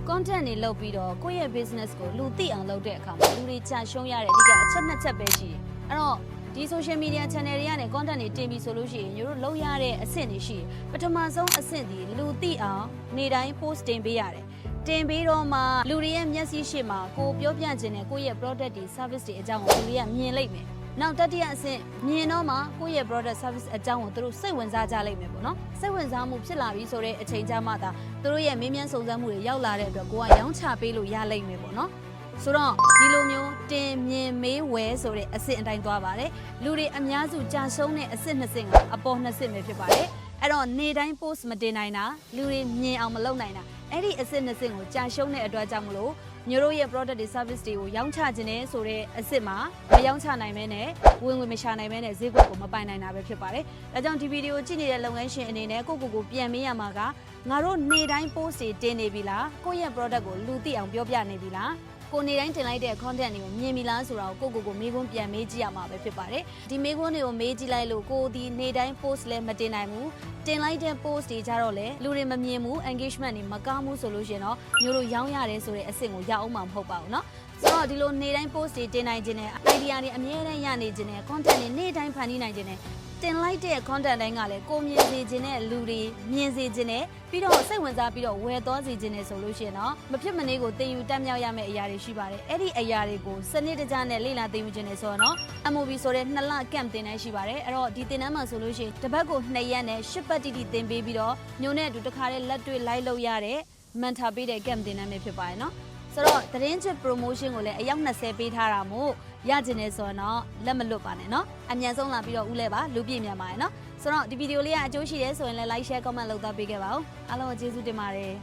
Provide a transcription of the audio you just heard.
content တွေလုပ်ပြီးတော့ကိုယ့်ရဲ့ business ကိုလူသိအောင်လုပ်တဲ့အခါမှာလူတွေကြာရှုံးရတဲ့အဓိကအချက်နှစ်ချက်ပဲရှိတယ်အဲ့တော့ဒီ social media channel တွေကနေ content တွေတင်ပြီးဆိုလို့ရှိရင်တို့လုပ်ရတဲ့အဆင့်တွေရှိပထမဆုံးအဆင့်ဒီလူသိအောင်နေ့တိုင်း post တင်ပေးရတယ်တင်ပြီးတော့မှလူတွေရဲ့မျက်စိရှိမှာကိုပြောပြခြင်းနဲ့ကိုယ့်ရဲ့ product တွေ service တွေအကြောင်းကိုလူတွေကမြင်လိုက်မယ်နောက်တတိယအဆင့်မြင်တော့မှကိုယ့်ရဲ့ product service အကြောင်းကိုသူတို့စိတ်ဝင်စားကြလိမ့်မယ်ပေါ့နော်စိတ်ဝင်စားမှုဖြစ်လာပြီဆိုတဲ့အချိန်ကျမှသာသူတို့ရဲ့မေးမြန်းစုံစမ်းမှုတွေရောက်လာတဲ့အတွက်ကိုကရောင်းချပေးလို့ရလိမ့်မယ်ပေါ့နော်ဆိုတော့ဒီလိုမျိုးတင်မြင်မေးဝဲဆိုတဲ့အဆင့်အတိုင်းသွားပါတယ်လူတွေအများစုကြာရှုံးတဲ့အဆင့်နှစ်ဆင့်ကအပေါ်နှစ်ဆင့်ပဲဖြစ်ပါတယ်အဲ့တော့နေတိုင်း post မတင်နိုင်တာလူတွေမြင်အောင်မလုပ်နိုင်တာအဲ့ဒီအဆင့်နှစ်ဆင့်ကိုကြာရှုံးတဲ့အတွက်ကြောင့်မလို့မျိုးတို့ရဲ့ product တွေ service တွေကိုရောင်းချခြင်းနဲ့ဆိုတဲ့အစ်စ်မှာမရောင်းချနိုင်မဲနဲ့ဝင်ငွေမရှာနိုင်မဲနဲ့ဈေးကွက်ကိုမပိုင်နိုင်တာပဲဖြစ်ပါတယ်။ဒါကြောင့်ဒီဗီဒီယိုကြည့်နေတဲ့လုပ်ငန်းရှင်အနေနဲ့ကိုပြန်မေးရမှာကငါတို့နေတိုင်း post တွေတင်နေပြီလား။ကိုယ့်ရဲ့ product ကိုလူသိအောင်ပြောပြနေပြီလား။ကိုနေတိုင်းတင်လိုက်တဲ့ content တွေကိုမြင်ပြီလားဆိုတာကိုကိုမေးခွန်းပြန်မေးကြည့်ရမှာပဲဖြစ်ပါတယ်။ဒီမေးခွန်းတွေကိုမေးကြည့်လိုက်လို့ကိုဒီနေတိုင်း post လည်းမတင်နိုင်ဘူး။တင်လိုက်တဲ့ post တွေကြတော့လေလူတွေမမြင်ဘူး engagement တွေမကောင်းဘူးဆိုလို့ရှိရင်တော့မျိုးတို့ရောင်းရတယ်ဆိုတဲ့အဆင့်ကိုရအောင်မှာမဟုတ်ပါဘူးเนาะဆိုတော့ဒီလိုနေတိုင်း post တွေတင်နိုင်ခြင်းနဲ့ idea တွေအများနဲ့ရနေခြင်းနဲ့ content တွေနေ့တိုင်းဖန်တီးနိုင်ခြင်းနဲ့တင်လိုက်တဲ့ content တိုင်းကလည်းကိုမြင်စေခြင်းနဲ့လူတွေမြင်စေခြင်းနဲ့ပြီးတော့စိတ်ဝင်စားပြီးတော့ဝယ်သွားစေခြင်းနဲ့ဆိုလို့ရှိရင်တော့မဖြစ်မနေကိုသင်ယူတက်မြောက်ရမယ့်အရာတွေရှိပါတယ်အဲ့ဒီအရာတွေကိုစနစ်တကျနဲ့လေ့လာသင်ယူခြင်းနဲ့ဆိုတော့ MOB ဆိုတဲ့2လ camp တင်တိုင်းရှိပါတယ်အဲ့တော့ဒီတင်တန်းမှာဆိုလို့ရှိရင်တစ်ပတ်ကို2ရက်နဲ့10ပတ်တိတိသင်ပေးပြီးတော့ညုံနဲ့အတူတစ်ခါတည်းလက်တွေ့ live လုပ်ရတဲ့ mentor ပေးတဲ့ camp တင်တန်းပဲဖြစ်ပါတယ်နော်ဆိုတော့သတင်းချစ် promotion ကိုလည်းအယောက်20ပေးထားတာမို့ရကျင်နေဆိုတော့လက်မလွတ်ပါနဲ့နော်အမြန်ဆုံးလာပြီးတော့ဦးလဲပါလူပြည့်မြန်ပါတယ်နော်ဆိုတော့ဒီဗီဒီယိုလေးကအကျိုးရှိတယ်ဆိုရင်လည်း like share comment လုပ်သားပေးခဲ့ပါဦးအားလုံးကိုကျေးဇူးတင်ပါတယ်